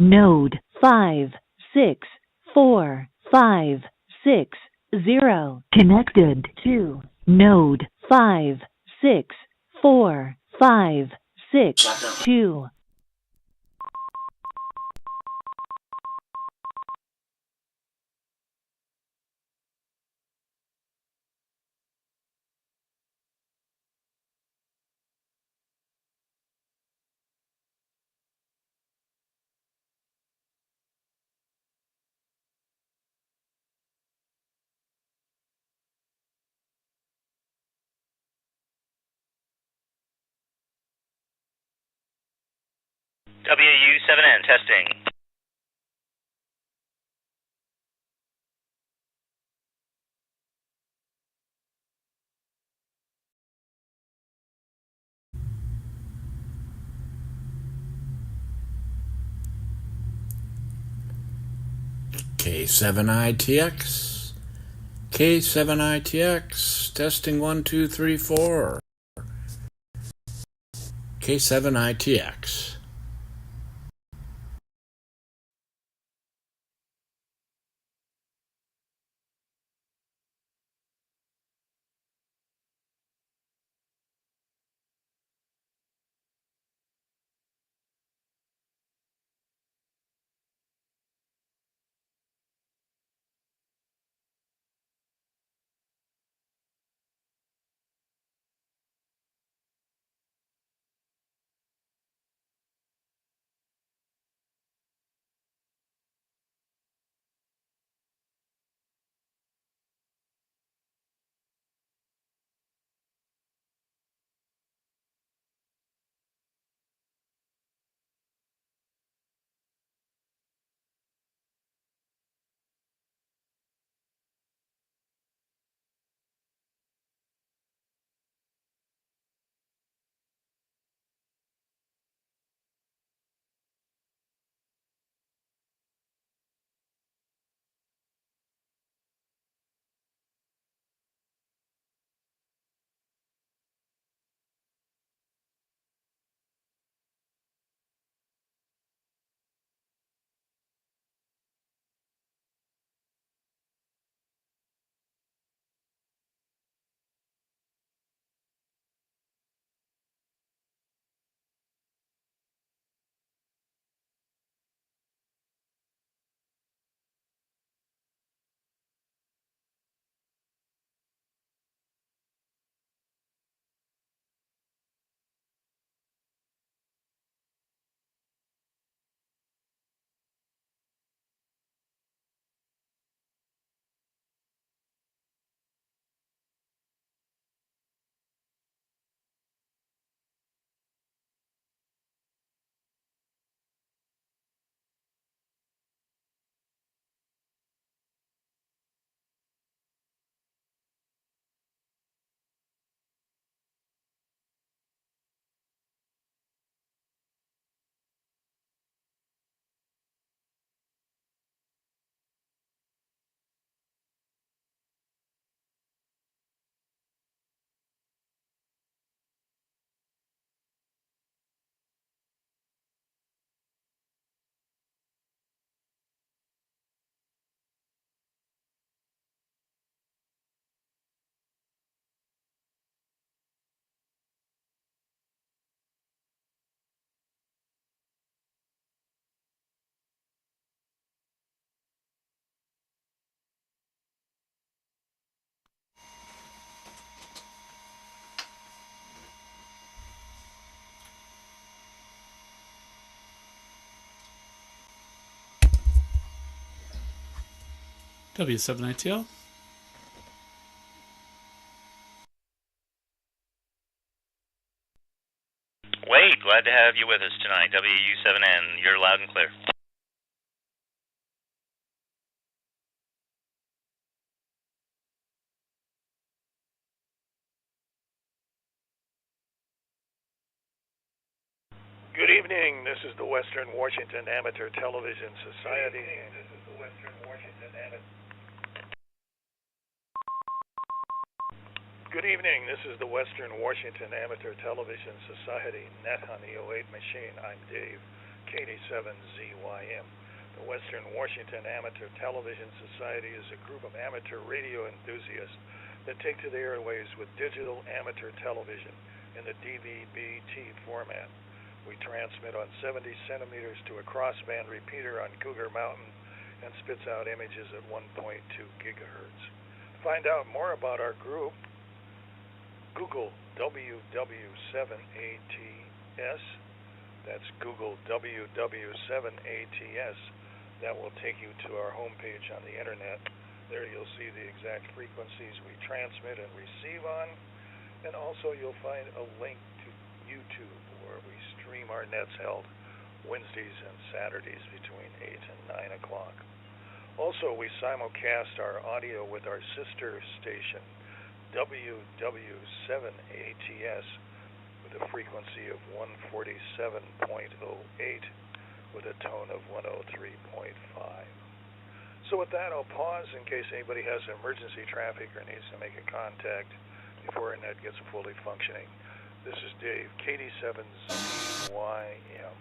Node 564560 connected to Node 564562. WU7N testing. K7ITX, K7ITX, testing 1, 2, 3, 4. K7ITX. W7ITL. Wade, glad to have you with us tonight. WU7N, you're loud and clear. Good evening. This is the Western Washington Amateur Television Society. Good evening. This is the Western Washington Amateur Television Society Net on the 08 machine. I'm Dave. KD7ZYM. The Western Washington Amateur Television Society is a group of amateur radio enthusiasts that take to the airwaves with digital amateur television in the DVB-T format. We transmit on 70 centimeters to a crossband repeater on Cougar Mountain and spits out images at 1.2 gigahertz. To find out more about our group, Google WW7ATS. That's Google WW7ATS. That will take you to our homepage on the internet. There you'll see the exact frequencies we transmit and receive on, and also you'll find a link to YouTube where we stream our nets held Wednesdays and Saturdays between 8 and 9 o'clock. Also, we simulcast our audio with our sister station, WW7ATS, with a frequency of 147.08 with a tone of 103.5. So with that, I'll pause in case anybody has emergency traffic or needs to make a contact before our net gets fully functioning. This is Dave, KD7ZYM.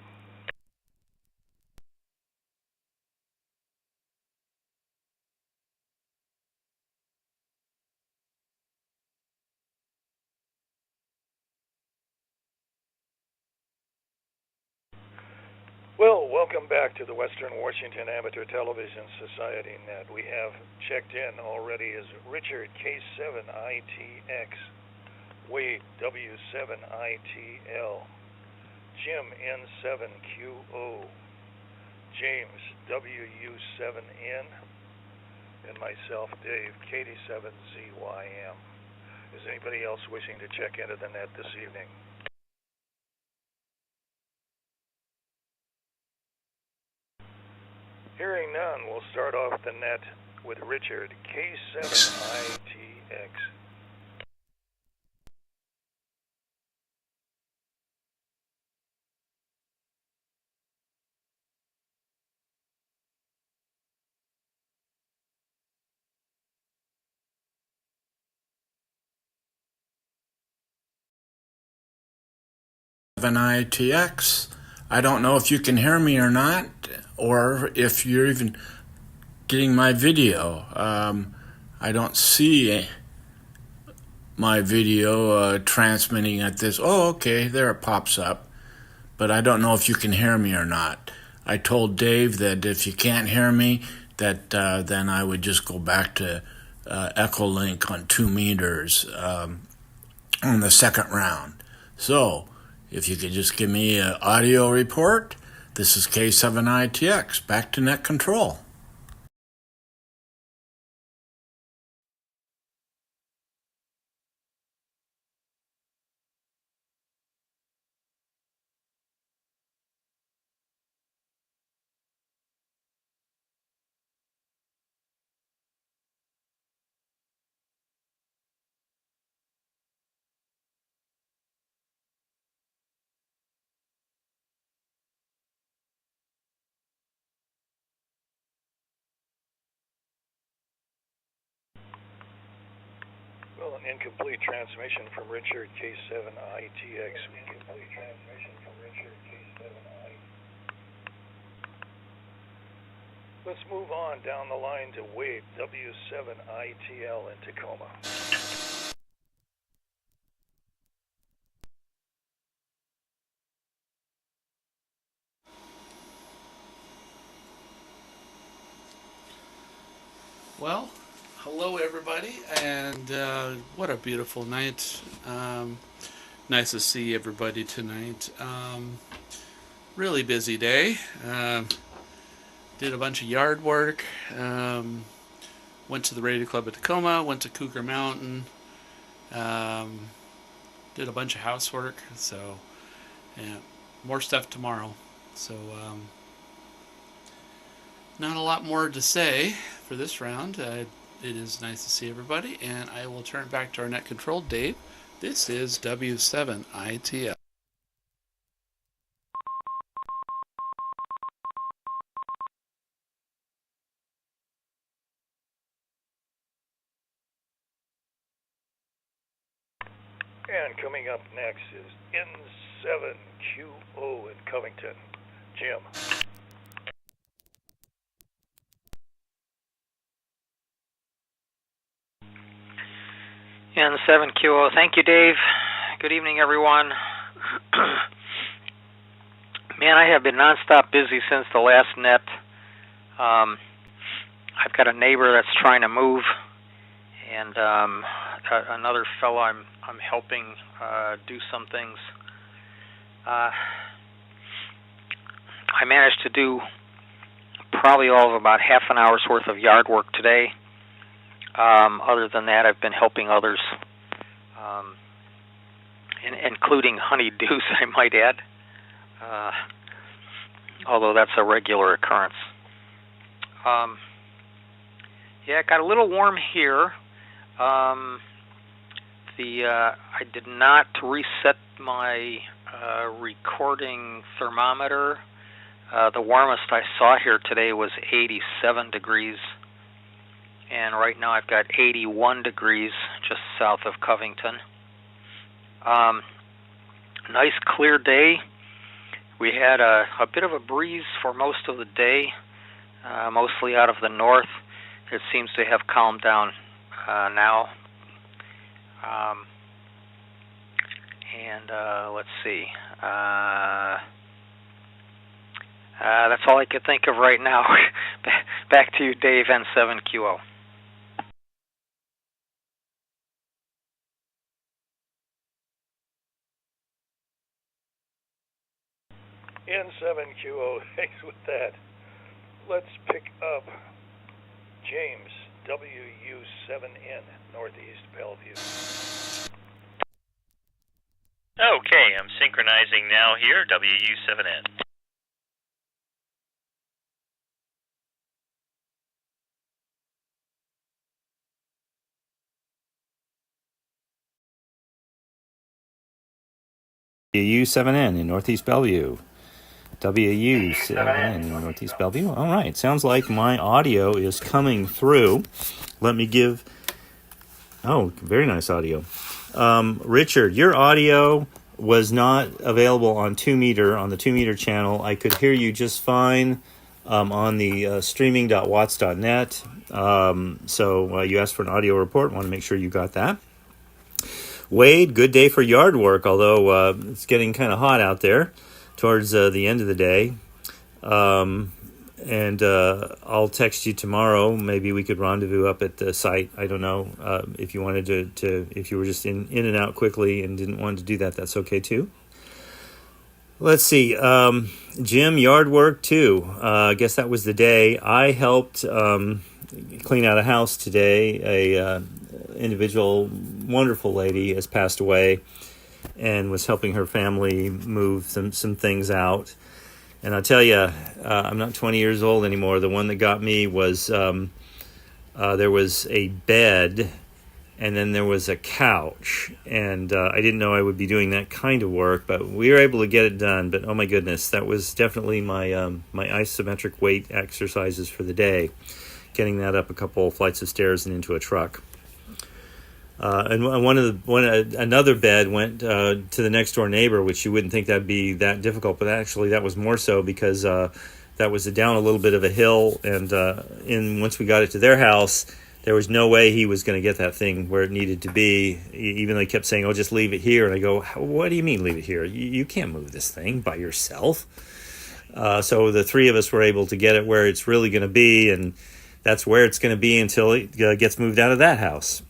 Well, welcome back to the Western Washington Amateur Television Society Net. We have checked in already as Richard K7ITX, Wade W7ITL, Jim N7QO, James WU7N, and myself, Dave, KD7ZYM. Is anybody else wishing to check into the net this evening? Hearing none, we'll start off the net with Richard K7ITX. ITX. I don't know if you can hear me or not, or if you're even getting my video. I don't see my video transmitting at this. Oh, okay, there it pops up. But I don't know if you can hear me or not. I told Dave that if you can't hear me, that then I would just go back to Echolink on 2 meters on the second round. So, if you could just give me an audio report. This is K7ITX, back to net control. Well, an incomplete transmission from Richard K7ITX. Let's move on down the line to Wade W7ITL in Tacoma. Well, hello everybody, and what a beautiful night. Nice to see everybody tonight. Really busy day. Did a bunch of yard work. Went to the radio club at Tacoma, went to Cougar Mountain. Did a bunch of housework, so yeah, more stuff tomorrow. So not a lot more to say for this round. It is nice to see everybody, and I will turn it back to our net control, Dave. This is W7ITL. And coming up next is N7QO in Covington. Jim. N7QO. Thank you, Dave. Good evening, everyone. Man, I have been nonstop busy since the last net. I've got a neighbor that's trying to move, and another fellow I'm helping do some things. I managed to do probably all of about half an hour's worth of yard work today. Other than that, I've been helping others, including honeydews, I might add, although that's a regular occurrence. Yeah, it got a little warm here. I did not reset my recording thermometer. The warmest I saw here today was 87 degrees. And right now I've got 81 degrees just south of Covington. Nice clear day. We had a bit of a breeze for most of the day, mostly out of the north. It seems to have calmed down now. Let's see. That's all I could think of right now. Back to you, Dave, N7QO. N7QO, thanks with that. Let's pick up James, WU7N, Northeast Bellevue. Okay, I'm synchronizing now here, WU7N. WU7N in Northeast Bellevue. WU7N in Northeast Bellevue. All right. Sounds like my audio is coming through. Let me give... Oh, very nice audio. Richard, your audio was not available on 2-meter, on the 2-meter channel. I could hear you just fine on the streaming.watts.net. So you asked for an audio report. Want to make sure you got that. Wade, good day for yard work, although it's getting kind of hot out there towards the end of the day. And I'll text you tomorrow. Maybe we could rendezvous up at the site. I don't know if you wanted to if you were just in and out quickly and didn't want to do that, that's okay too. Let's see. Jim, yard work too. I guess that was the day. I helped clean out a house today. A individual, wonderful lady has passed away and was helping her family move some things out. And I'll tell you, I'm not 20 years old anymore. The one that got me was there was a bed and then there was a couch. And I didn't know I would be doing that kind of work, but we were able to get it done. But oh my goodness, that was definitely my my isometric weight exercises for the day, getting that up a couple flights of stairs and into a truck. And another bed went to the next door neighbor, which you wouldn't think that'd be that difficult, but actually that was more so because that was down a little bit of a hill, and once we got it to their house, there was no way he was going to get that thing where it needed to be. Even though he kept saying, "Oh, just leave it here," and I go, "What do you mean leave it here? You can't move this thing by yourself." So the three of us were able to get it where it's really going to be, and that's where it's going to be until it gets moved out of that house.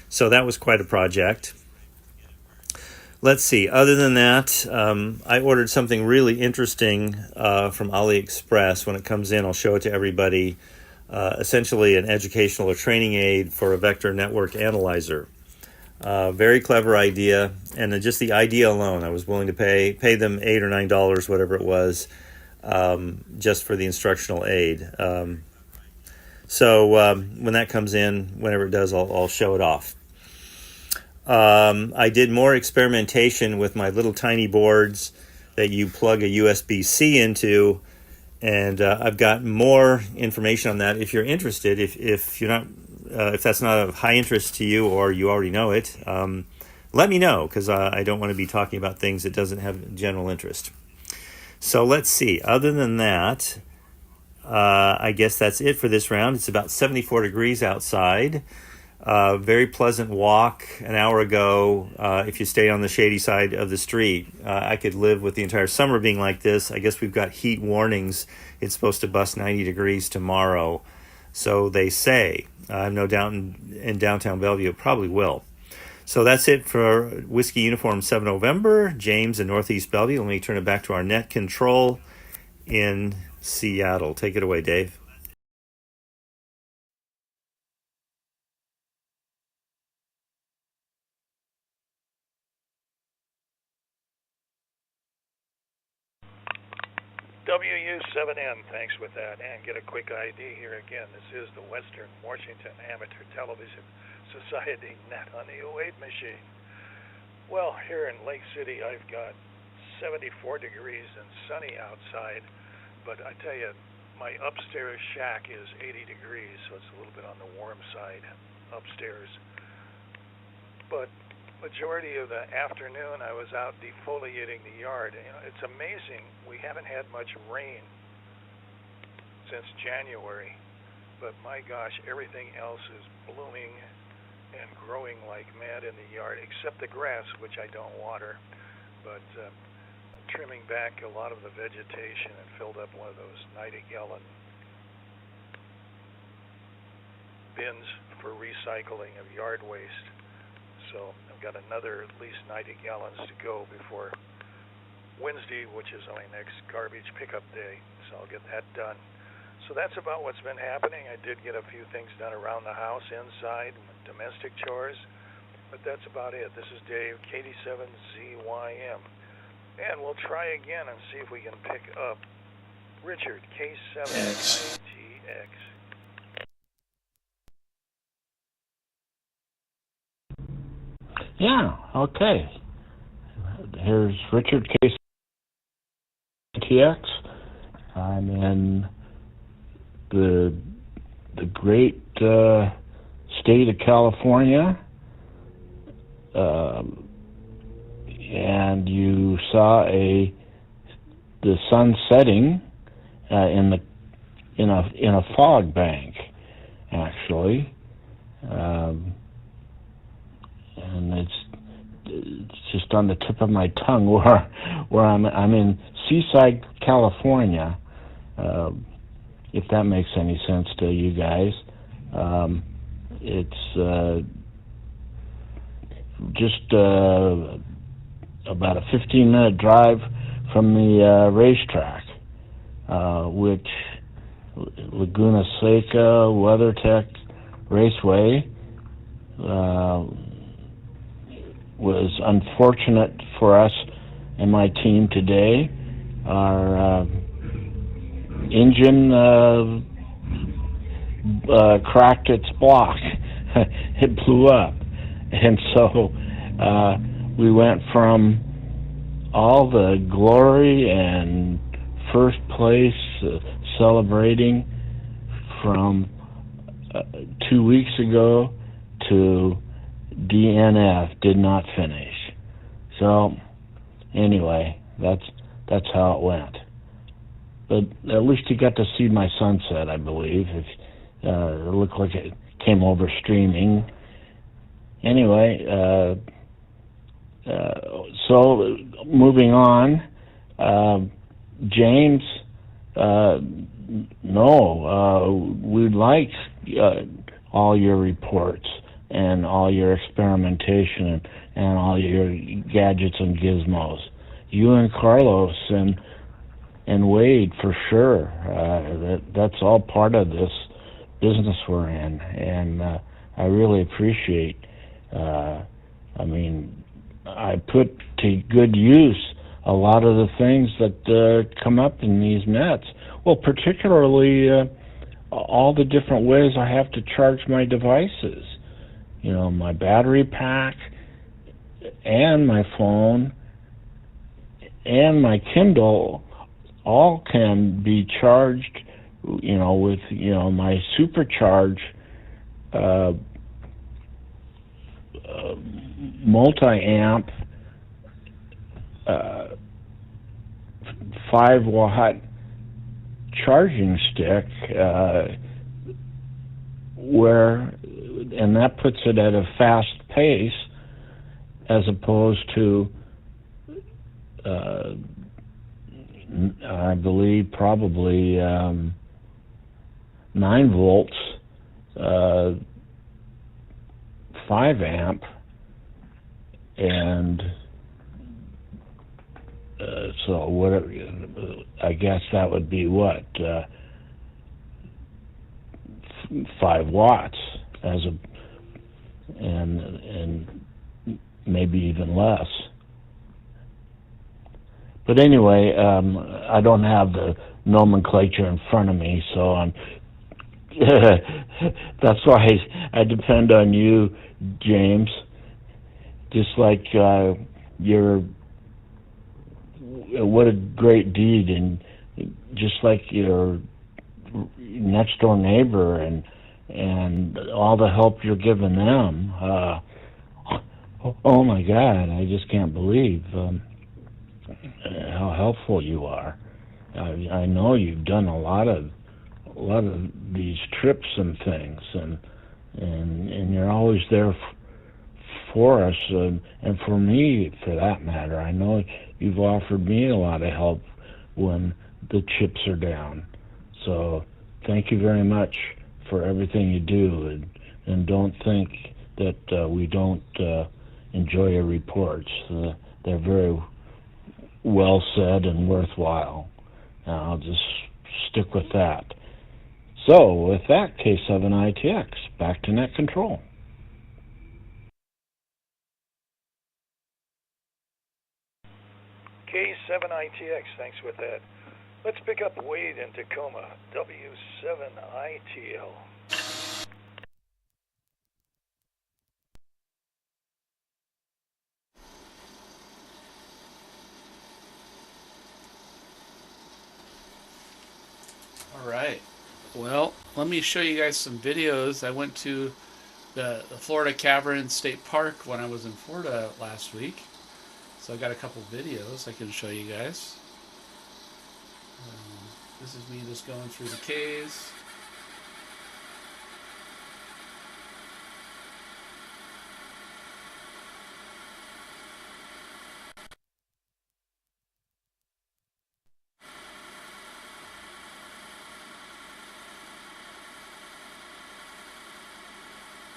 So that was quite a project. Let's see. Other than that, I ordered something really interesting from AliExpress. When it comes in, I'll show it to everybody. Essentially an educational or training aid for a vector network analyzer. Very clever idea, and just the idea alone, I was willing to pay them $8 or $9, whatever it was, just for the instructional aid. So when that comes in, whenever it does, I'll show it off. I did more experimentation with my little tiny boards that you plug a USB-C into, and I've got more information on that if you're interested. If you're not, if that's not of high interest to you or you already know it, let me know, because I don't want to be talking about things that doesn't have general interest. So let's see. Other than that, I guess that's it for this round. It's about 74 degrees outside. Very pleasant walk an hour ago. If you stay on the shady side of the street, I could live with the entire summer being like this. I guess we've got heat warnings. It's supposed to bust 90 degrees tomorrow. So they say. I have no doubt in downtown Bellevue it probably will. So that's it for Whiskey Uniform 7 November, James in Northeast Bellevue. Let me turn it back to our net control in Seattle. Take it away, Dave. WU7N, thanks with that. And get a quick ID here again. This is the Western Washington Amateur Television Society Net on the 08 machine. Well, here in Lake City, I've got 74 degrees and sunny outside, but I tell you, my upstairs shack is 80 degrees, so it's a little bit on the warm side upstairs. But majority of the afternoon, I was out defoliating the yard. You know, it's amazing. We haven't had much rain since January, but my gosh, everything else is blooming and growing like mad in the yard, except the grass, which I don't water. But trimming back a lot of the vegetation and filled up one of those 90-gallon bins for recycling of yard waste. So I've got another at least 90 gallons to go before Wednesday, which is my next garbage pickup day. So I'll get that done. So that's about what's been happening. I did get a few things done around the house, inside, domestic chores, but that's about it. This is Dave, KD7ZYM. And we'll try again and see if we can pick up Richard, K7ITX. Yeah, okay. Here's Richard KTX. I'm in the great state of California, and you saw the sun setting in a fog bank, actually. And it's just on the tip of my tongue where I'm in Seaside, California, if that makes any sense to you guys. It's just about a 15-minute drive from the racetrack, which Laguna Seca WeatherTech Raceway was unfortunate for us and my team today. Our engine cracked its block. It blew up. And so we went from all the glory and first place celebrating from 2 weeks ago to DNF, did not finish. So anyway, that's how it went. But at least you got to see my sunset, I believe. It looked like it came over streaming. Anyway, so moving on, James, we'd like all your reports and all your experimentation and all your gadgets and gizmos. You and Carlos and Wade, for sure. That's all part of this business we're in, and I really appreciate. I put to good use a lot of the things that come up in these nets. Well, particularly all the different ways I have to charge my devices. You know, my battery pack and my phone and my Kindle all can be charged, with, my supercharge multi-amp 5-watt charging stick, and that puts it at a fast pace as opposed to, I believe, probably 9 volts, 5 amp, and so whatever. I guess that would be what, 5 watts and maybe even less. But anyway, I don't have the nomenclature in front of me, so I'm that's why I depend on you, James. Just like what a great deed, and just like your next door neighbor and all the help you're giving them. Oh my God, I just can't believe how helpful you are. I know you've done a lot of these trips and things, and you're always there for us, and for me, for that matter. I know you've offered me a lot of help when the chips are down. So thank you very much for everything you do, and don't think that we don't enjoy your reports. They're very well said and worthwhile. I'll just stick with that. So with that, K7ITX, back to net control. K7ITX, thanks with that. Let's pick up Wade in Tacoma, W7ITL. All right. Well, let me show you guys some videos. I went to the Florida Cavern State Park when I was in Florida last week. So I got a couple videos I can show you guys. This is me just going through the caves.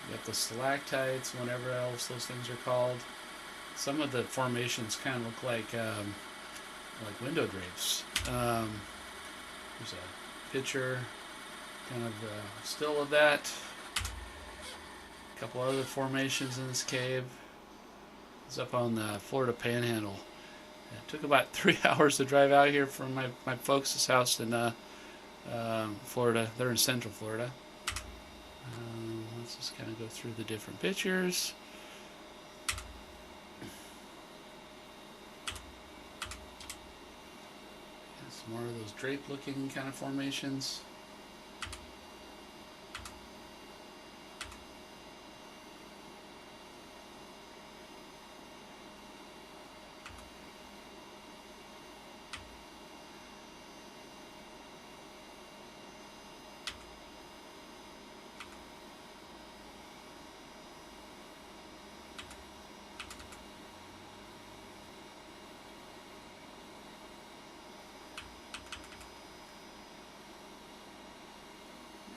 You got the stalactites, whatever else those things are called. Some of the formations kind of look like window drapes. There's a picture, kind of still of that. A couple other formations in this cave. It's up on the Florida Panhandle. It took about 3 hours to drive out here from my folks' house in Florida. They're in Central Florida. Let's just kind of go through the different pictures. Some more of those drape-looking kind of formations.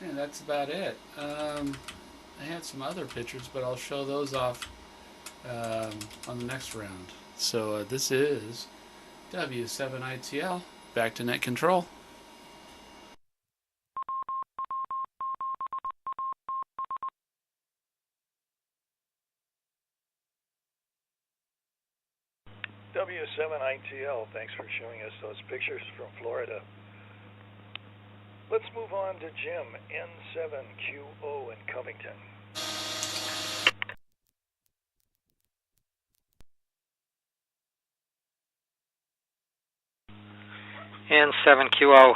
And that's about it. I had some other pictures, but I'll show those off on the next round. So this is W7ITL, back to net control. W7ITL, thanks for showing us those pictures from Florida. Let's move on to Jim, N7QO in Covington. N7QO.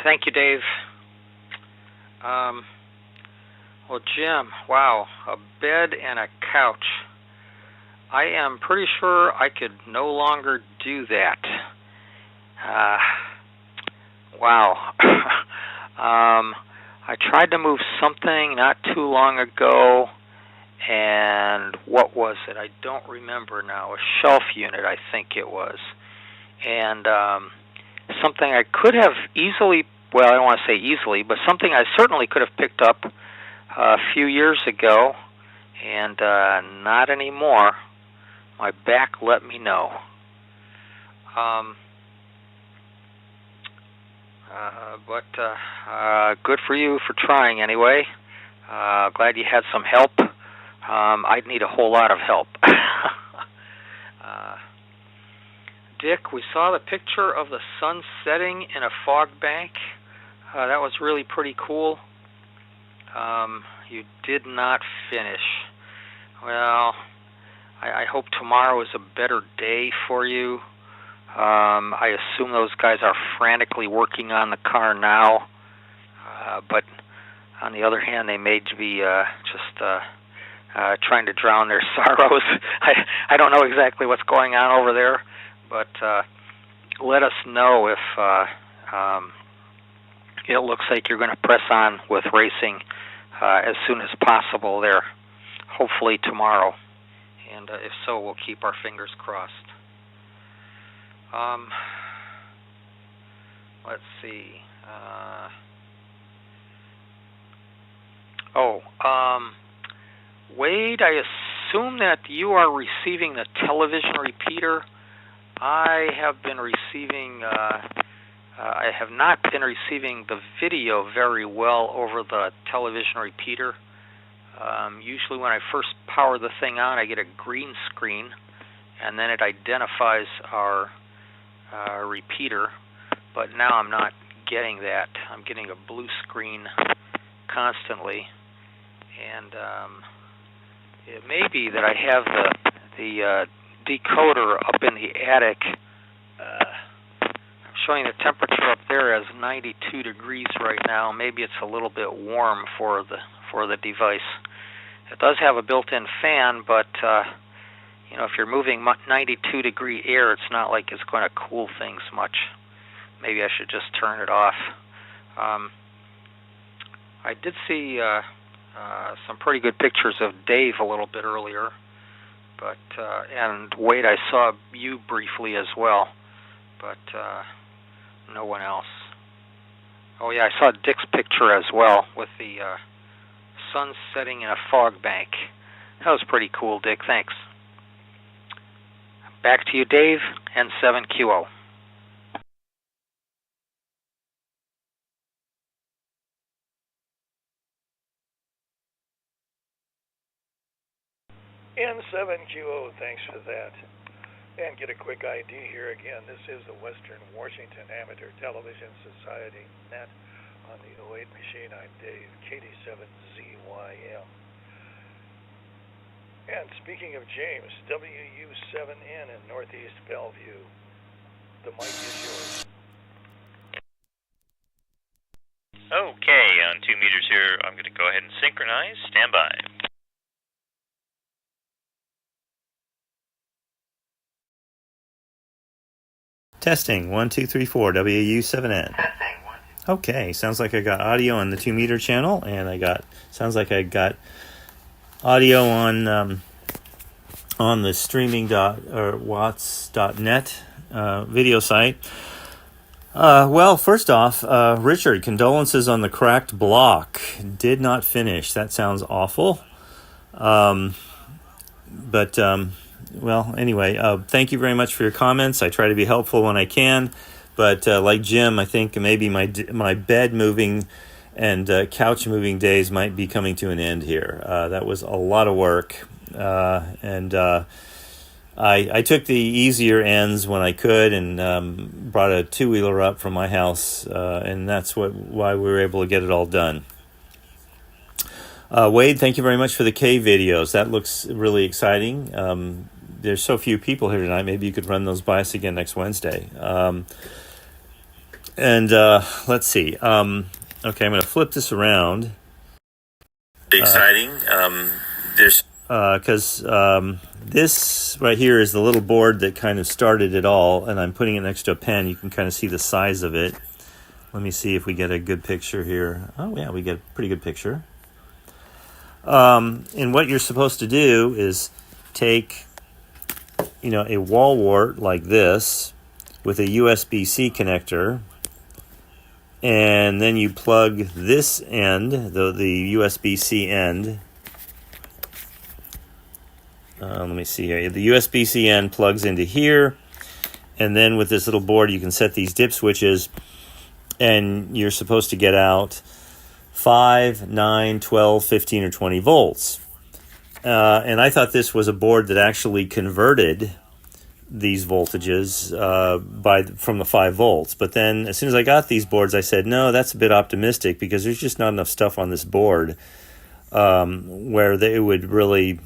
Thank you, Dave. Well, Jim, wow, a bed and a couch. I am pretty sure I could no longer do that. Wow. I tried to move something not too long ago, and what was it? I don't remember now. A shelf unit, I think it was. And something I could have easily, well, I don't want to say easily, but something I certainly could have picked up a few years ago, and not anymore. My back let me know. But good for you for trying anyway. Glad you had some help. I'd need a whole lot of help. Dick, we saw the picture of the sun setting in a fog bank. That was really pretty cool. You did not finish. Well, I hope tomorrow is a better day for you. I assume those guys are frantically working on the car now, but on the other hand, they may be just trying to drown their sorrows. I don't know exactly what's going on over there, but let us know if it looks like you're going to press on with racing as soon as possible there, hopefully tomorrow. And if so, we'll keep our fingers crossed. Let's see. Wade, I assume that you are receiving the television repeater. I have been receiving, I have not been receiving the video very well over the television repeater. Usually when I first power the thing on, I get a green screen, and then it identifies our repeater, but now I'm not getting that. I'm getting a blue screen constantly, and it may be that I have the decoder up in the attic. I'm showing the temperature up there as 92 degrees right now. Maybe it's a little bit warm for the device. It does have a built-in fan, but you know, if you're moving 92 degree air, it's not like it's going to cool things much. Maybe I should just turn it off. I did see some pretty good pictures of Dave a little bit earlier, but and Wade, I saw you briefly as well, but no one else. Oh yeah, I saw Dick's picture as well with the sun setting in a fog bank. That was pretty cool, Dick. Thanks. Back to you, Dave, N7QO. N7QO, thanks for that. And get a quick ID here again. This is the Western Washington Amateur Television Society Net on the 08 machine. I'm Dave, KD7ZYM. And speaking of James, WU7N in Northeast Bellevue. The mic is yours. Okay, on 2 meters here, I'm going to go ahead and synchronize. Stand by. Testing 1 2 3 4 WU7N. Okay, sounds like I got audio on the 2 meter channel, and sounds like I got audio on the streaming.watts.net video site. Well, first off, Richard, condolences on the cracked block. Did not finish. That sounds awful. Well, anyway, thank you very much for your comments. I try to be helpful when I can, but like Jim, I think maybe my bed moving and couch moving days might be coming to an end here. That was a lot of work, and I took the easier ends when I could and brought a two-wheeler up from my house, and that's why we were able to get it all done. Wade, thank you very much for the K videos. That looks really exciting. There's so few people here tonight. Maybe you could run those by us again next Wednesday. Let's see. Okay, I'm going to flip this around. Exciting. There's because this right here is the little board that kind of started it all, and I'm putting it next to a pen. You can kind of see the size of it. Let me see if we get a good picture here. Oh, yeah, we get a pretty good picture. And what you're supposed to do is take, a wall wart like this with a USB-C connector, and then you plug this end, the USB-C end. Let me see here. The USB-C end plugs into here, and then with this little board you can set these dip switches, and you're supposed to get out 5, 9, 12, 15, or 20 volts. And I thought this was a board that actually converted these voltages from the 5 volts. But then as soon as I got these boards, I said, no, that's a bit optimistic, because there's just not enough stuff on this board where it would really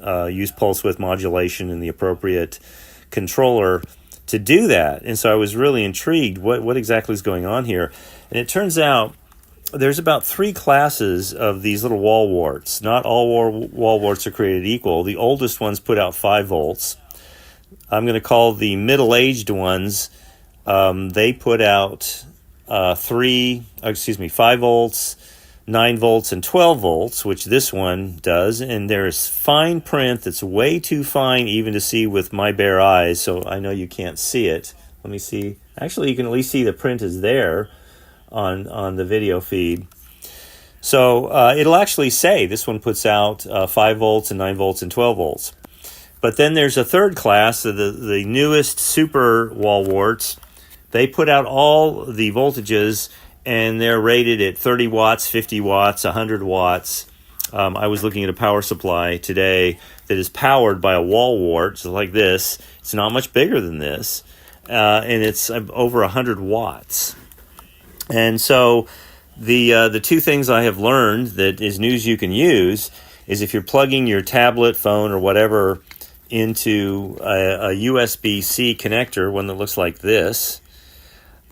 use pulse width modulation and the appropriate controller to do that. And so I was really intrigued what exactly is going on here. And it turns out there's about 3 classes of these little wall warts. Not all wall warts are created equal. The oldest ones put out 5 volts. I'm going to call the middle-aged ones, they put out 5 volts, 9 volts, and 12 volts, which this one does. And there's fine print that's way too fine even to see with my bare eyes, so I know you can't see it. Let me see. Actually, you can at least see the print is there on the video feed. So it'll actually say this one puts out 5 volts and 9 volts and 12 volts. But then there's a third class of the newest super wall warts. They put out all the voltages, and they're rated at 30 watts, 50 watts, 100 watts. I was looking at a power supply today that is powered by a wall wart, so like this. It's not much bigger than this, and it's over 100 watts. And so the 2 things I have learned that is news you can use is if you're plugging your tablet, phone, or whatever into a USB-C connector, one that looks like this,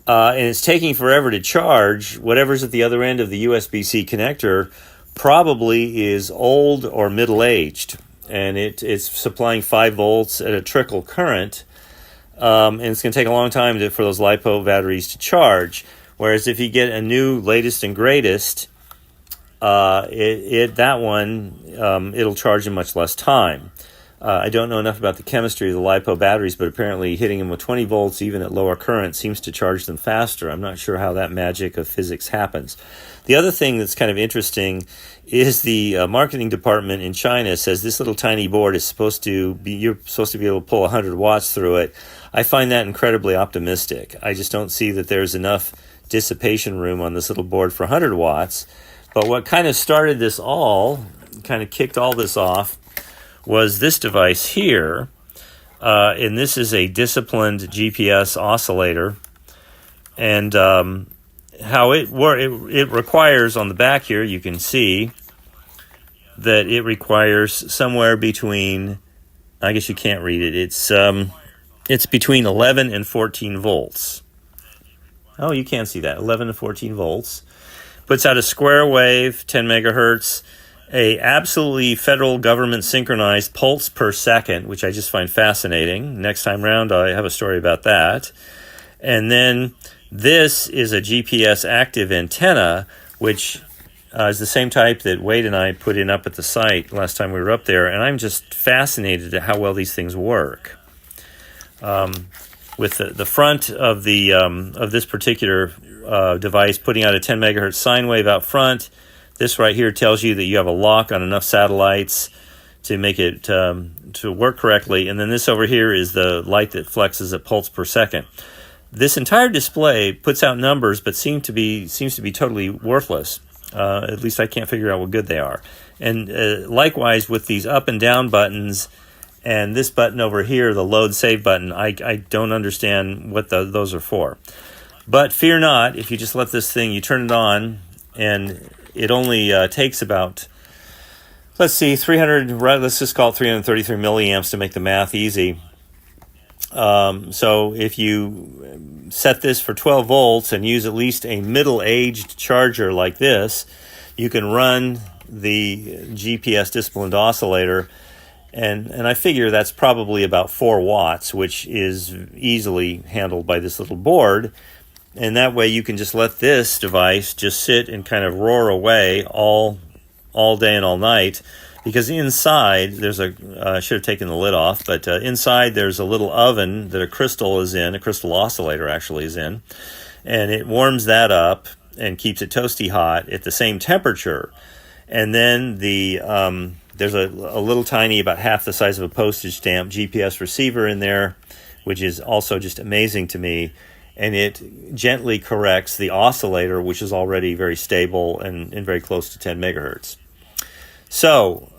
and it's taking forever to charge, whatever's at the other end of the USB-C connector probably is old or middle-aged, and it's supplying 5 volts at a trickle current, and it's going to take a long time for those LiPo batteries to charge. Whereas if you get a new latest and greatest, it'll charge in much less time. I don't know enough about the chemistry of the LiPo batteries, but apparently hitting them with 20 volts, even at lower current, seems to charge them faster. I'm not sure how that magic of physics happens. The other thing that's kind of interesting is the marketing department in China says this little tiny board is you're supposed to be able to pull 100 watts through it. I find that incredibly optimistic. I just don't see that there's enough dissipation room on this little board for 100 watts. But what kind of started this all, kind of kicked all this off, was this device here, and this is a disciplined GPS oscillator, and how it requires on the back here, you can see that it requires somewhere between, I guess you can't read it, it's between 11 and 14 volts. Oh, you can see that, 11 to 14 volts. Puts out a square wave, 10 megahertz, a absolutely federal government synchronized pulse per second, which I just find fascinating. Next time round, I have a story about that. And then this is a GPS active antenna, which is the same type that Wade and I put in up at the site last time we were up there. And I'm just fascinated at how well these things work. With the front of this particular device putting out a 10 megahertz sine wave out front. This right here tells you that you have a lock on enough satellites to make it to work correctly. And then this over here is the light that flexes at pulse per second. This entire display puts out numbers, but seems to be totally worthless. At least I can't figure out what good they are. And likewise with these up and down buttons, and this button over here, the load save button, I don't understand what those are for. But fear not, if you just let this thing, you turn it on, and it only takes about, let's just call it 333 milliamps to make the math easy. So if you set this for 12 volts and use at least a middle-aged charger like this, you can run the GPS disciplined oscillator, and I figure that's probably about 4 watts, which is easily handled by this little board. And that way you can just let this device just sit and kind of roar away all day and all night, because inside there's I should have taken the lid off, but inside there's a little oven that a crystal oscillator actually is in, and it warms that up and keeps it toasty hot at the same temperature. And then there's a little tiny, about half the size of a postage stamp, GPS receiver in there, which is also just amazing to me. And it gently corrects the oscillator, which is already very stable and very close to 10 megahertz. So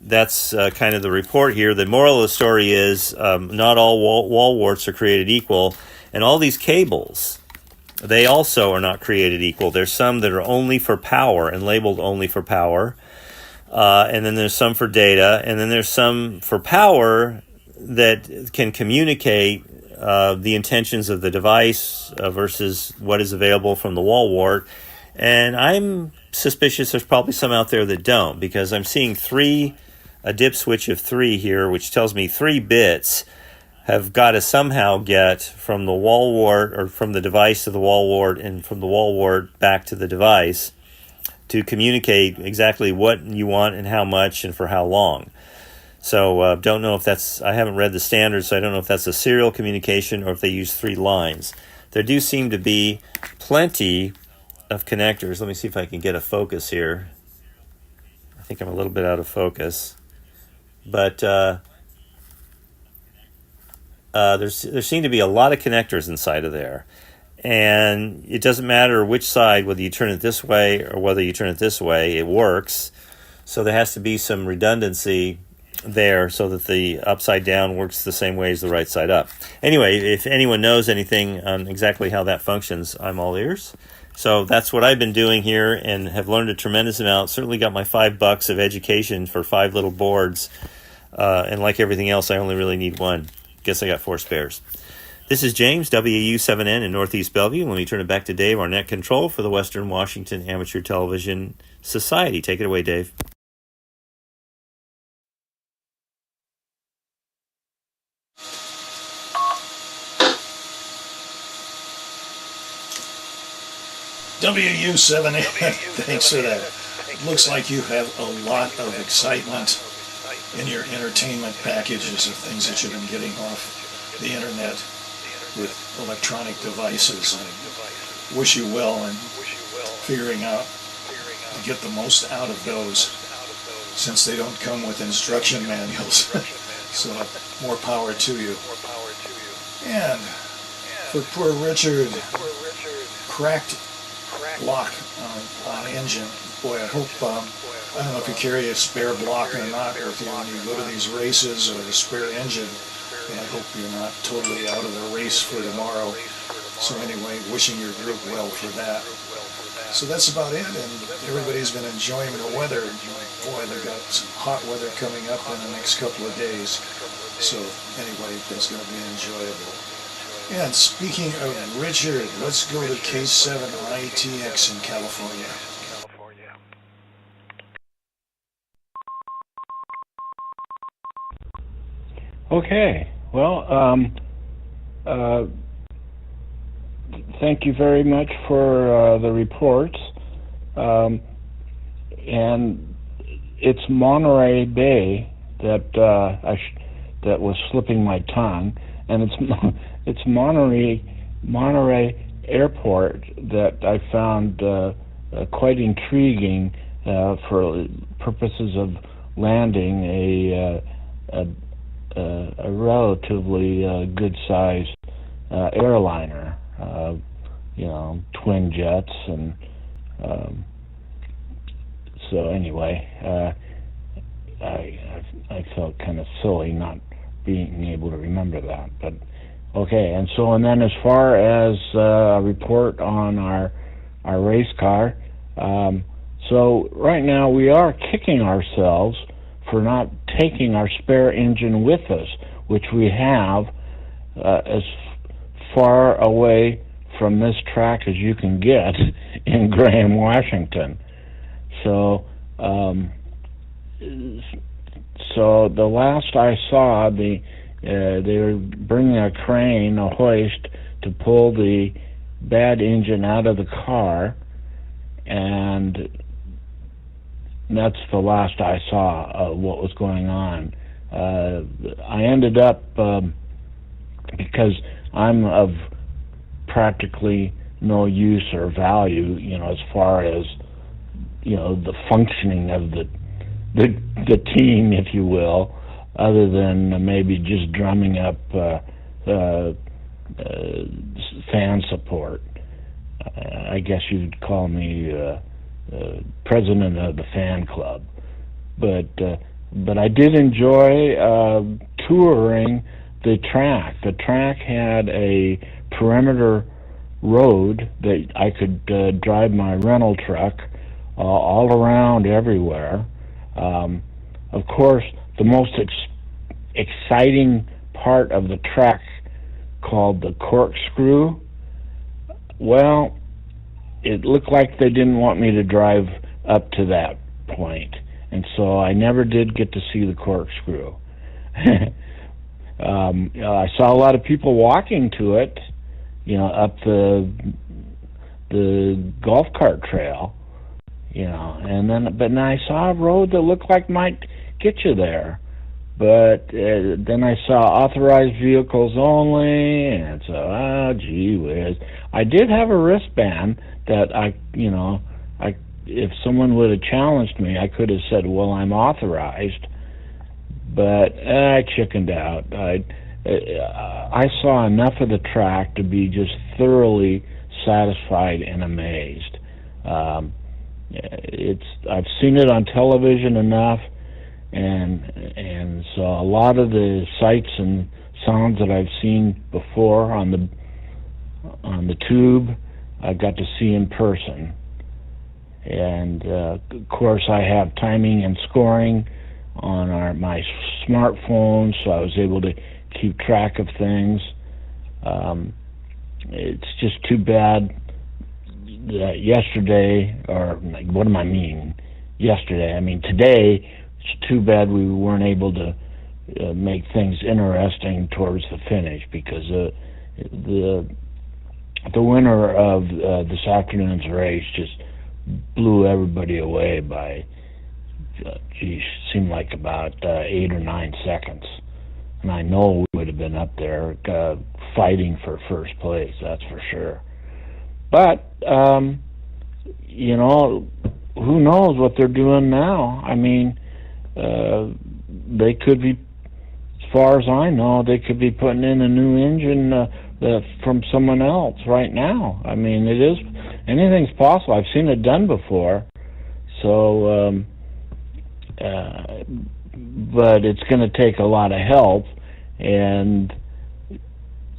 that's kind of the report here. The moral of the story is not all wall warts are created equal, and all these cables, they also are not created equal. There's some that are only for power and labeled only for power, and then there's some for data, and then there's some for power that can communicate the intentions of the device versus what is available from the wall wart. And I'm suspicious there's probably some out there that don't, because I'm seeing a dip switch of 3 here, which tells me 3 bits have got to somehow get from the wall wart, or from the device to the wall wart, and from the wall wart back to the device, to communicate exactly what you want and how much and for how long. So don't know if I haven't read the standards, so I don't know if that's a serial communication or if they use 3 lines. There do seem to be plenty of connectors. Let me see if I can get a focus here. I think I'm a little bit out of focus. But there seem to be a lot of connectors inside of there. And it doesn't matter which side, whether you turn it this way or whether you turn it this way, it works. So there has to be some redundancy there so that the upside down works the same way as the right side up. Anyway, if anyone knows anything on exactly how that functions, I'm all ears. So that's what I've been doing here and have learned a tremendous amount. Certainly got my $5 of education for 5 little boards. And like everything else, I only really need 1. Guess I got 4 spares. This is James, WAU7N in Northeast Bellevue. Let me turn it back to Dave, our net control for the Western Washington Amateur Television Society. Take it away, Dave. WU7N, thanks for that. Looks like you have a lot of excitement in your entertainment packages of things that you've been getting off the internet with electronic devices. I wish you well in figuring out to get the most out of those, since they don't come with instruction manuals. So more power to you. And for poor Richard, cracked block on engine. Boy, I hope, I don't know if you carry a spare block or not, or if when you go to these races or a spare engine, and I hope you're not totally out of the race for tomorrow. So anyway, wishing your group well for that. So that's about it, and everybody's been enjoying the weather. Boy, they've got some hot weather coming up in the next couple of days. So anyway, that's going to be enjoyable. And speaking of Richard, let's go to K7 ITX in California. Okay, well, thank you very much for the reports. And it's Monterey Bay that that was slipping my tongue, and it's Monterey Airport that I found quite intriguing for purposes of landing a relatively good-sized airliner, twin jets, and so anyway, I felt kind of silly not being able to remember that, but okay. And then as far as a report on our race car, so right now we are kicking ourselves for not taking our spare engine with us, which we have as far away from this track as you can get in Graham, Washington. So, so the last I saw, they were bringing a crane, a hoist, to pull the bad engine out of the car, and that's the last I saw of what was going on. I ended up, because I'm of practically no use or value, as far as, the functioning of the team, if you will, other than maybe just drumming up fan support. I guess you'd call me president of the fan club, but I did enjoy touring the track. The track had a perimeter road that I could drive my rental truck all around everywhere. Of course, the most exciting part of the track, called the corkscrew, well, it looked like they didn't want me to drive up to that point, and so I never did get to see the corkscrew. I saw a lot of people walking to it, up the golf cart trail, and then I saw a road that looked like might get you there, but then I saw authorized vehicles only, and so, oh, gee whiz. I did have a wristband that if someone would have challenged me, I could have said, well, I'm authorized, but I chickened out. I saw enough of the track to be just thoroughly satisfied and amazed. I've seen it on television enough, and so a lot of the sights and sounds that I've seen before on the tube, I got to see in person. And of course, I have timing and scoring on my smartphone, so I was able to keep track of things. It's just too bad that yesterday, or what am I mean? Yesterday, I mean today. It's too bad we weren't able to make things interesting towards the finish, because the winner of this afternoon's race just blew everybody away by, seemed like about 8 or 9 seconds. And I know we would have been up there fighting for first place, that's for sure. But, who knows what they're doing now? I mean, they could be, as far as I know, they could be putting in a new engine from someone else right now. I mean, anything's possible. I've seen it done before. So, but it's going to take a lot of help, and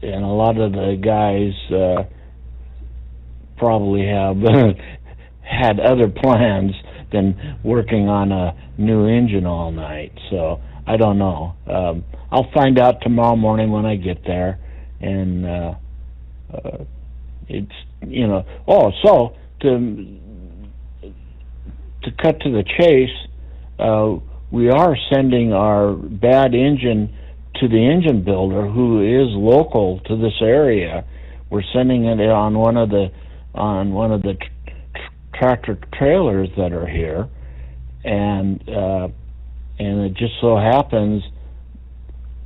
a lot of the guys probably have had other plans than working on a new engine all night. So I don't know. I'll find out tomorrow morning when I get there, and it's so to cut to the chase, we are sending our bad engine to the engine builder, who is local to this area. We're sending it on one of the tractor trailers that are here, and it just so happens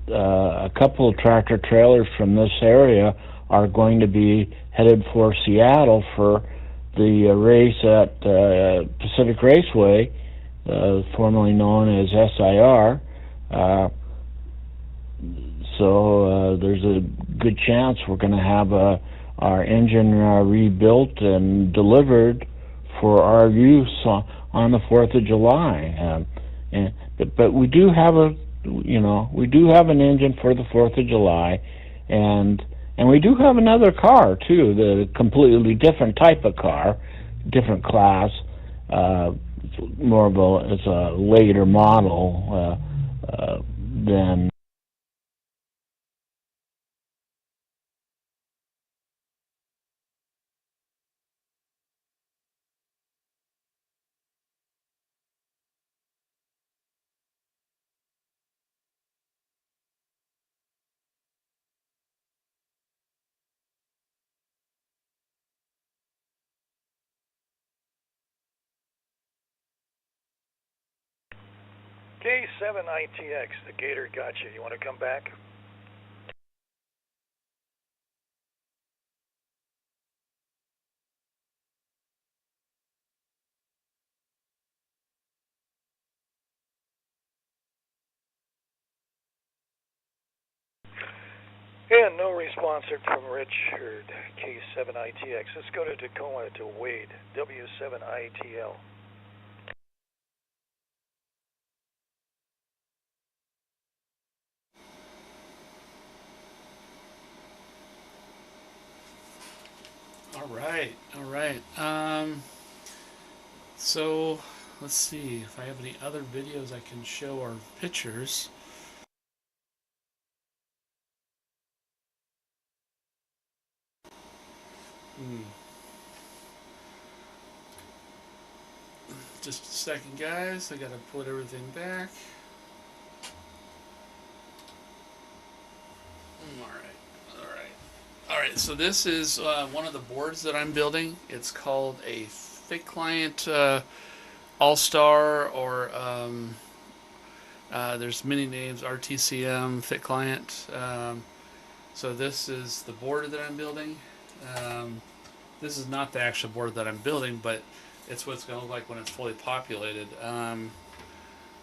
a couple of tractor trailers from this area are going to be headed for Seattle for the race at Pacific Raceway, formerly known as SIR. So there's a good chance we're going to have our engine rebuilt and delivered for our use on the 4th of July. But we do have an engine for the 4th of July, and we do have another car too, the completely different type of car, different class. It's a later model than K7ITX, the Gator got you. You want to come back? And no response from Richard, K7ITX. Let's go to Tacoma to Wade, W7ITL. All right. So let's see if I have any other videos I can show or pictures. Just a second, guys. I gotta put everything back. All right. So this is one of the boards that I'm building. It's called a thick client All-Star, or there's many names, RTCM, thick client. So this is the board that I'm building. This is not the actual board that I'm building, but it's what it's going to look like when it's fully populated.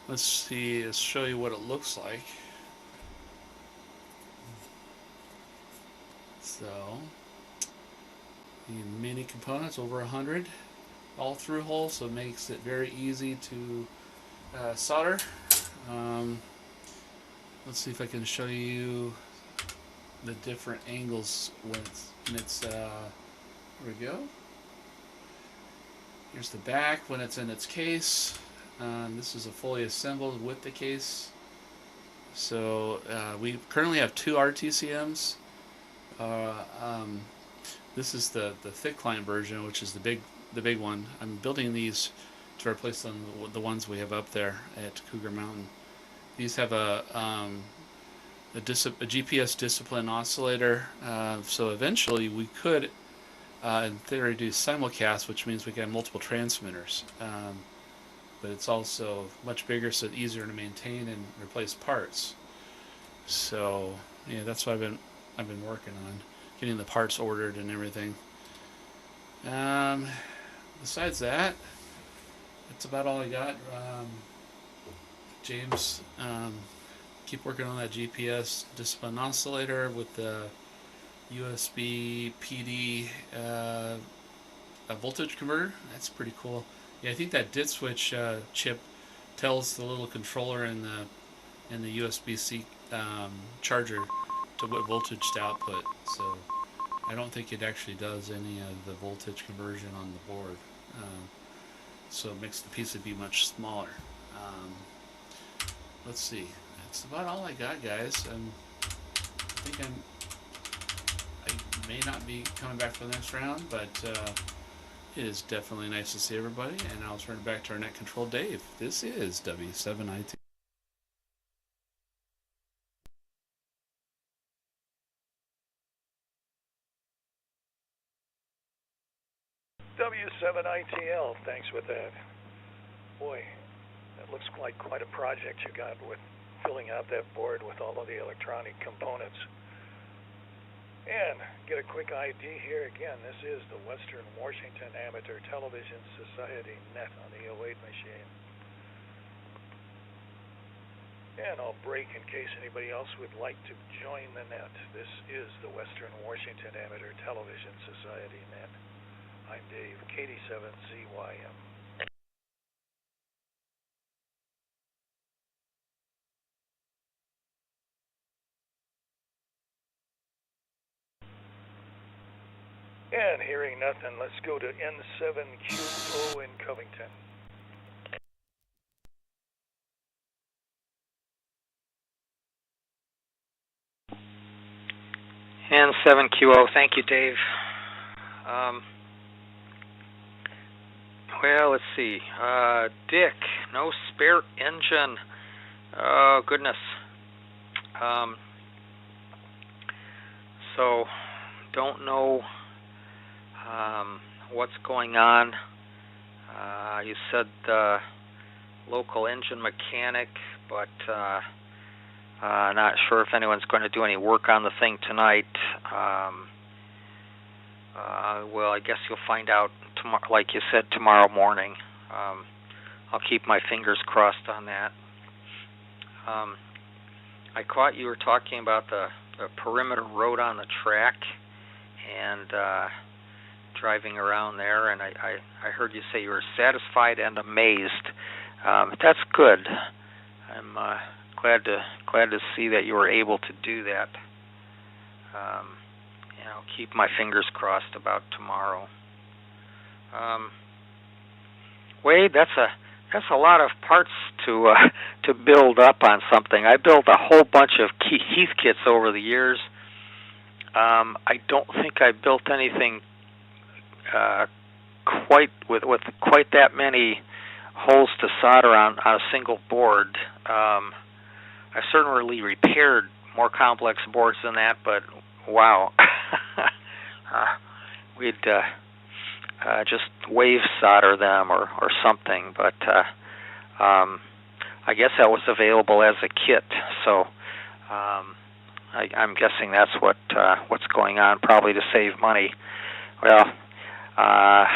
Let's see, let's show you what it looks like. So, the mini components, over 100, all through hole, so it makes it very easy to solder. Let's see if I can show you the different angles when it's here we go. Here's the back when it's in its case. This is a fully assembled with the case. So we currently have 2 RTCMs. This is the thick client version, which is the big one. I'm building these to replace the ones we have up there at Cougar Mountain. These have a GPS discipline oscillator, so eventually we could, in theory, do simulcast, which means we can have multiple transmitters. But it's also much bigger, so it's easier to maintain and replace parts. So yeah, that's what I've been working on, getting the parts ordered and everything. Besides that, that's about all I got. James, keep working on that GPS discipline oscillator with the USB PD a voltage converter. That's pretty cool. Yeah, I think that DIT switch chip tells the little controller in the USB-C charger to what voltage to output. So I don't think it actually does any of the voltage conversion on the board. So it makes the PCB much smaller. Let's see. That's about all I got, guys. I think I may not be coming back for the next round, but it is definitely nice to see everybody, and I'll turn it back to our net control Dave. This is W7IT. W7ITL, thanks with that. Boy, that looks like quite a project you got with filling out that board with all of the electronic components. And get a quick ID here again. This is the Western Washington Amateur Television Society Net on the 08 machine. And I'll break in case anybody else would like to join the net. This is the Western Washington Amateur Television Society Net. I'm Dave, KD7CYM. And hearing nothing, let's go to N7QO in Covington. N7QO, thank you, Dave. Well, let's see. Dick, no spare engine. Oh, goodness. So, don't know what's going on. You said local engine mechanic but not sure if anyone's going to do any work on the thing tonight. Well, I guess you'll find out tomorrow, like you said, tomorrow morning. I'll keep my fingers crossed on that. I caught you were talking about the perimeter road on the track and driving around there, and I heard you say you were satisfied and amazed. That's good. I'm glad to see that you were able to do that. Keep my fingers crossed about tomorrow. Wade, that's a lot of parts to build up on something. I built a whole bunch of Heath kits over the years. I don't think I built anything quite with quite that many holes to solder on a single board. I certainly repaired more complex boards than that, but wow, we'd just wave solder them or something. But I guess that was available as a kit, so I'm guessing that's what's going on, probably to save money. Well, I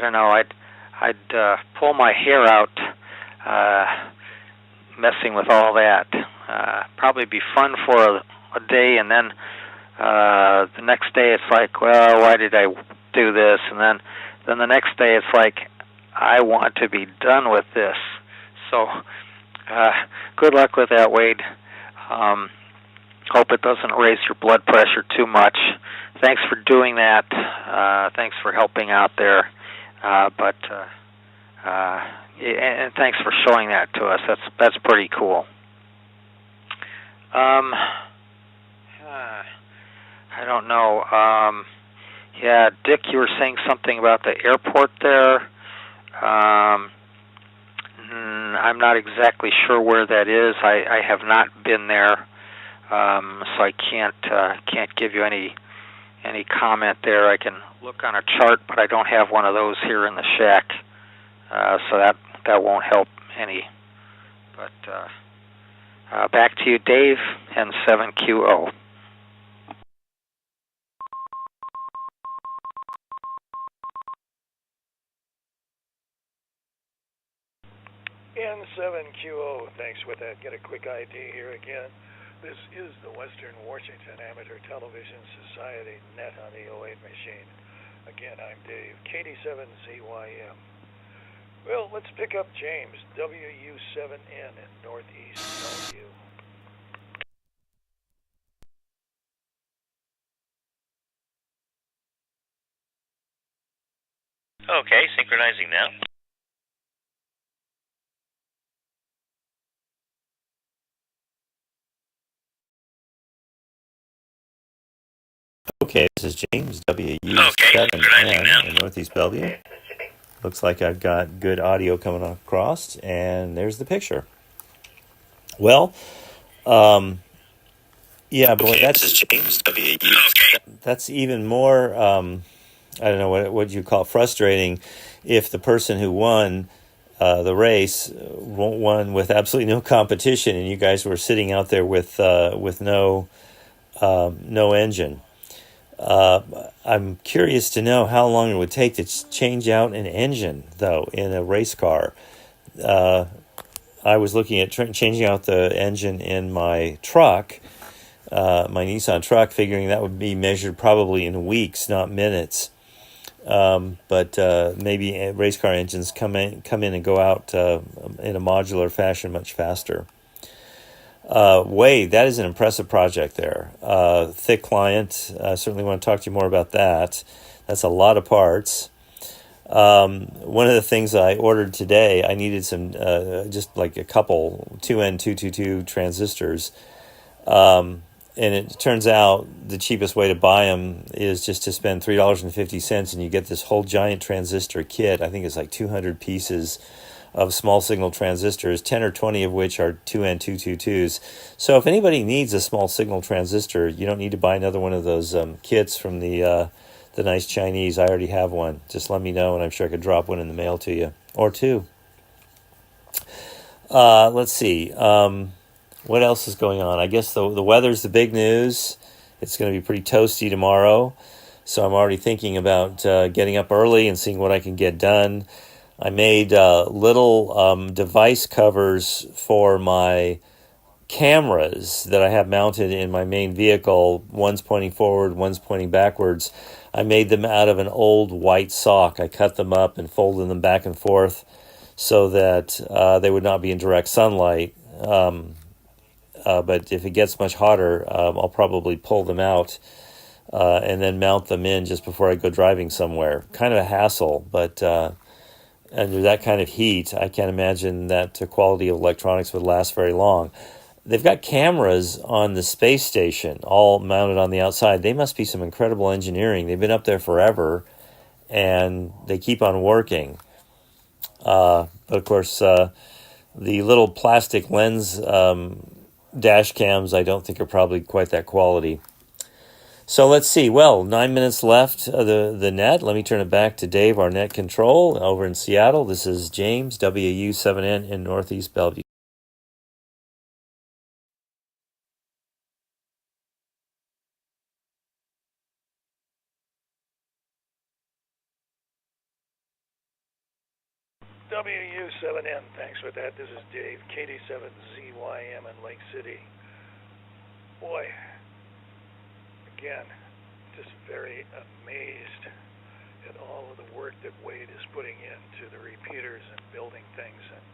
don't know. I'd pull my hair out messing with all that. Probably be fun for a day, and then the next day it's like, well, why did I do this? And then the next day it's like, I want to be done with this. So good luck with that, Wade. Hope it doesn't raise your blood pressure too much. Thanks for doing that. Thanks for helping out there. And thanks for showing that to us. That's pretty cool. I don't know. Yeah, Dick, you were saying something about the airport there. I'm not exactly sure where that is. I have not been there, so I can't give you any comment there. I can look on a chart, but I don't have one of those here in the shack, so that won't help any. But back to you, Dave, N7QO. N7QO, thanks for that. Get a quick ID here again. This is the Western Washington Amateur Television Society Net on the 08 machine. Again, I'm Dave, KD7CYM. Well, let's pick up James, WU7N in Northeast Bellevue. Okay, synchronizing now. Okay, this is James, WU7N in Northeast Bellevue. Looks like I've got good audio coming across, and there's the picture. Well, yeah, boy, that's even more, I don't know what you call it, frustrating if the person who won the race won with absolutely no competition, and you guys were sitting out there with no engine. I'm curious to know how long it would take to change out an engine, though, in a race car. I was looking at changing out the engine in my truck, my Nissan truck, figuring that would be measured probably in weeks, not minutes. But maybe race car engines come in and go out in a modular fashion much faster. Wade, that is an impressive project there. Thick client. I certainly want to talk to you more about that. That's a lot of parts. One of the things I ordered today, I needed some, just like a couple 2N222 transistors. And it turns out the cheapest way to buy them is just to spend $3.50 and you get this whole giant transistor kit. I think it's like 200 pieces of small signal transistors, 10 or 20 of which are 2N222s. So if anybody needs a small signal transistor, you don't need to buy another one of those kits from the nice Chinese. I already have one. Just let me know, and I'm sure I could drop one in the mail to you, or two. Let's see. What else is going on? I guess the weather's the big news. It's going to be pretty toasty tomorrow. So I'm already thinking about getting up early and seeing what I can get done. I made little device covers for my cameras that I have mounted in my main vehicle. One's pointing forward, one's pointing backwards. I made them out of an old white sock. I cut them up and folded them back and forth so that they would not be in direct sunlight. But if it gets much hotter, I'll probably pull them out and then mount them in just before I go driving somewhere. Kind of a hassle, but under that kind of heat, I can't imagine that the quality of electronics would last very long. They've got cameras on the space station, all mounted on the outside. They must be some incredible engineering. They've been up there forever, and they keep on working. But of course, the little plastic lens dash cams, I don't think are probably quite that quality. So let's see. Well, 9 minutes left of the net. Let me turn it back to Dave, our net control over in Seattle. This is James, WU7N in Northeast Bellevue. WU7N, thanks for that. This is Dave, KD7ZYM in Lake City. Boy, again, just very amazed at all of the work that Wade is putting into the repeaters and building things and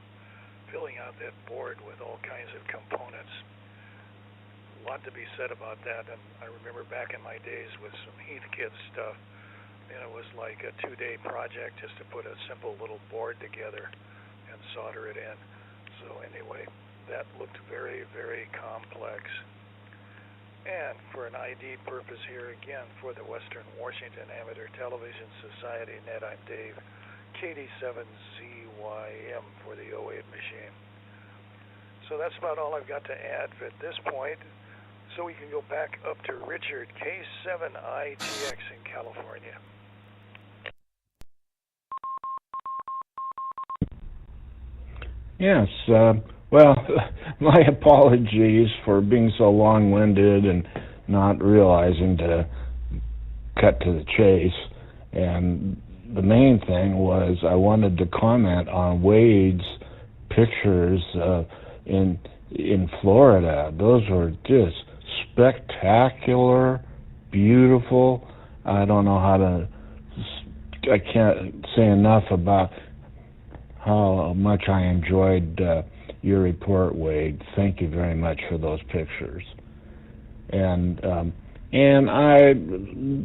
filling out that board with all kinds of components. A lot to be said about that, and I remember back in my days with some Heathkit stuff, and it was like a 2-day project just to put a simple little board together and solder it in. So anyway, that looked very, very complex. And for an ID purpose here again, for the Western Washington Amateur Television Society Net, I'm Dave, KD7ZYM for the 08 machine. So that's about all I've got to add at this point. So we can go back up to Richard, K7ITX in California. Yes, well, my apologies for being so long-winded and not realizing to cut to the chase. And the main thing was I wanted to comment on Wade's pictures in Florida. Those were just spectacular, beautiful. I don't know how to, I can't say enough about how much I enjoyed your report, Wade. Thank you very much for those pictures. And I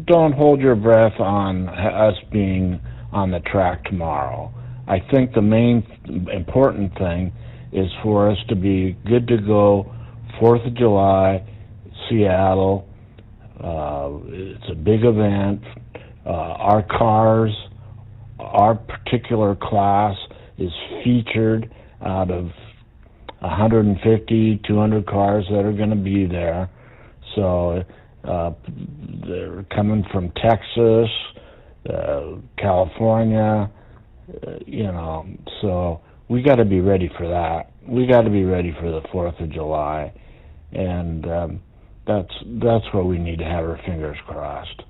don't hold your breath on us being on the track tomorrow. I think the main important thing is for us to be good to go 4th of July, Seattle. It's a big event. Our cars, our particular class is featured out of 150, 200 cars that are going to be there. So they're coming from Texas, California, so we got to be ready for that. We got to be ready for the 4th of July, and that's where we need to have our fingers crossed.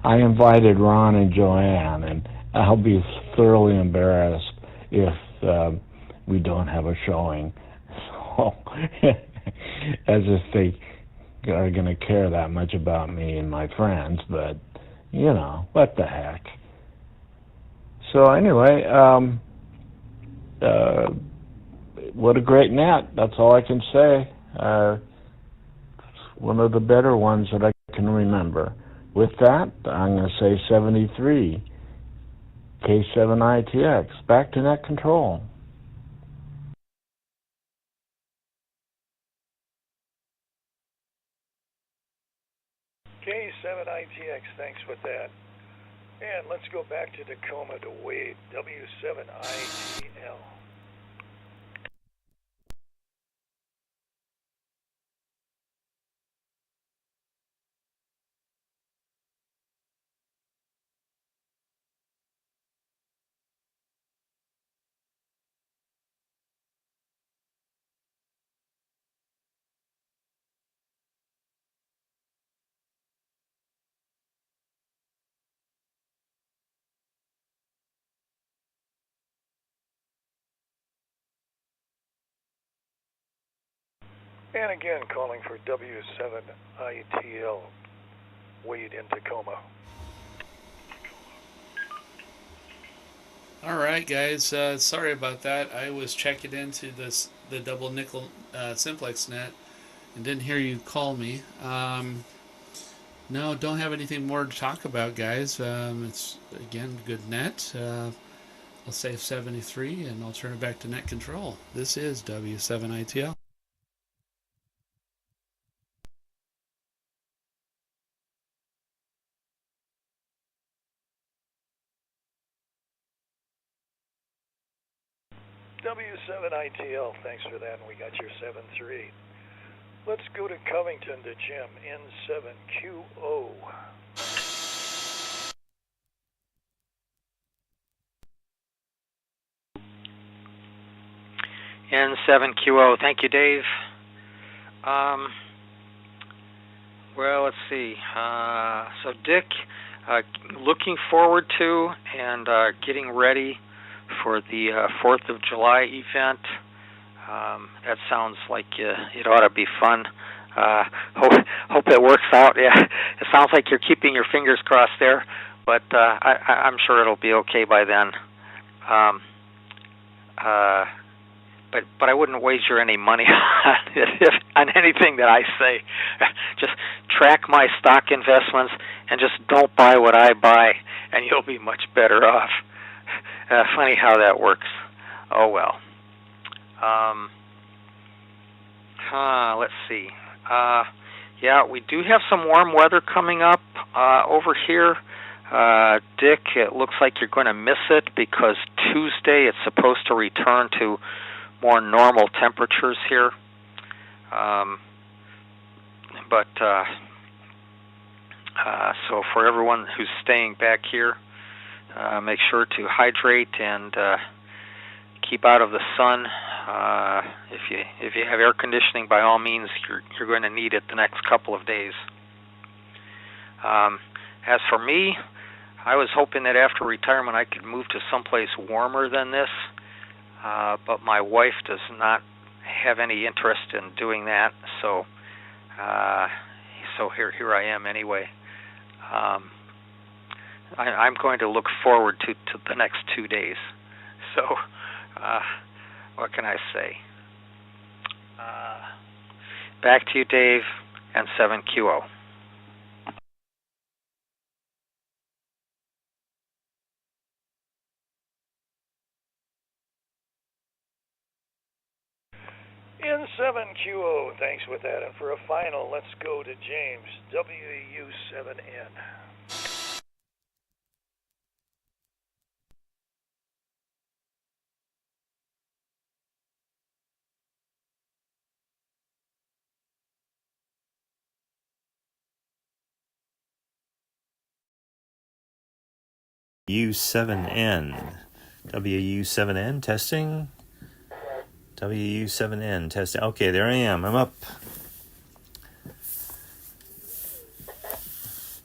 I invited Ron and Joanne, and I'll be thoroughly embarrassed if we don't have a showing. So, as if they are going to care that much about me and my friends, but, what the heck. So anyway, what a great net. That's all I can say. One of the better ones that I can remember. With that, I'm going to say 73, K7ITX, back to net control. K7ITX, thanks for that. And let's go back to Tacoma to Wade, W7ITL. And again, calling for W7ITL, Wade in Tacoma. All right, guys. Sorry about that. I was checking into the double nickel simplex net and didn't hear you call me. No, don't have anything more to talk about, guys. It's, again, good net. I'll save 73, and I'll turn it back to net control. This is W7ITL. W7ITL, thanks for that, and we got your 7-3. Let's go to Covington to Jim, N7QO. N7QO. Thank you, Dave. Well, let's see. So, Dick, looking forward to and getting ready for the 4th of July event. That sounds like it ought to be fun. Hope it works out. Yeah, it sounds like you're keeping your fingers crossed there, but I'm sure it'll be okay by then. But I wouldn't wager any money on anything that I say. Just track my stock investments and just don't buy what I buy, and you'll be much better off. Funny how that works. Oh well. Let's see. Yeah, we do have some warm weather coming up over here. Dick, it looks like you're going to miss it because Tuesday it's supposed to return to more normal temperatures here. So for everyone who's staying back here, make sure to hydrate and keep out of the sun. If you have air conditioning, by all means, you're going to need it the next couple of days. As for me, I was hoping that after retirement I could move to someplace warmer than this, but my wife does not have any interest in doing that. So here I am anyway. I'm going to look forward to the next 2 days. So, what can I say? Back to you, Dave, and 7QO. N7QO, thanks with that. And for a final, let's go to James, WU7N. U7N. WU7N testing. WU7N testing. Okay, there I am. I'm up.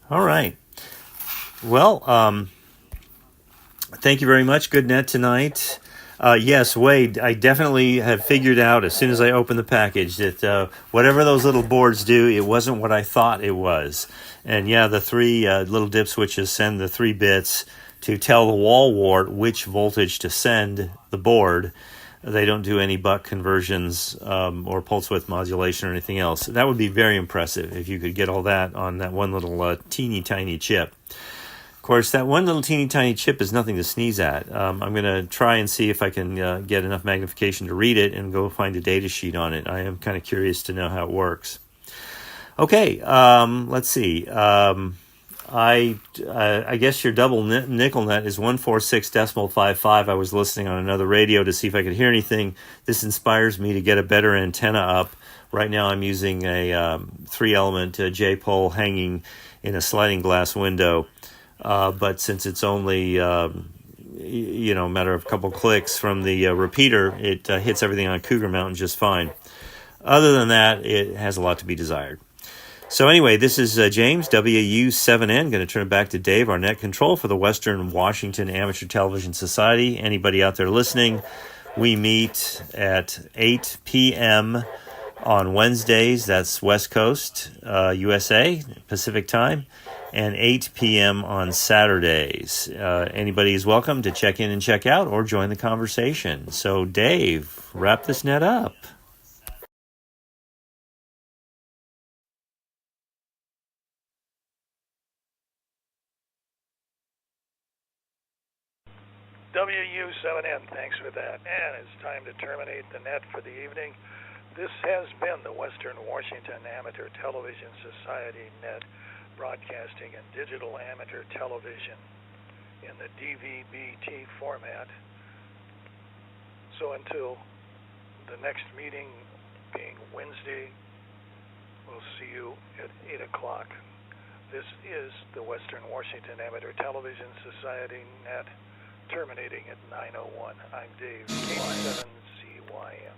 All right. Well, thank you very much. Good net tonight. Yes, Wade, I definitely have figured out as soon as I opened the package that whatever those little boards do, it wasn't what I thought it was. And yeah, the three little dip switches send the 3 bits to tell the wall wart which voltage to send the board. They don't do any buck conversions or pulse width modulation or anything else. That would be very impressive if you could get all that on that one little teeny tiny chip. Of course, that one little teeny tiny chip is nothing to sneeze at. I'm going to try and see if I can get enough magnification to read it and go find a data sheet on it. I am kind of curious to know how it works. Okay, let's see. I guess your double nickel net is 146.55. I was listening on another radio to see if I could hear anything. This inspires me to get a better antenna up. Right now I'm using a 3-element J-pole hanging in a sliding glass window. But since it's only, a matter of a couple clicks from the repeater, it hits everything on Cougar Mountain just fine. Other than that, it has a lot to be desired. So anyway, this is James, WU7N. Going to turn it back to Dave, our net control for the Western Washington Amateur Television Society. Anybody out there listening, we meet at 8 p.m. On Wednesdays, that's West Coast, USA, Pacific time, and 8 p.m. on Saturdays. Anybody is welcome to check in and check out or join the conversation. So, Dave, wrap this net up. WU7N, thanks for that. And it's time to terminate the net for the evening. This has been the Western Washington Amateur Television Society Net, broadcasting in digital amateur television in the DVB-T format. So until the next meeting being Wednesday, we'll see you at 8 o'clock. This is the Western Washington Amateur Television Society Net, terminating at 9:01. I'm Dave, K7CYM.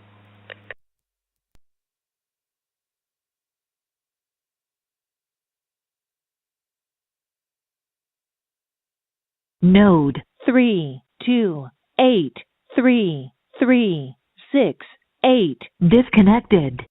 Node 3283368 disconnected.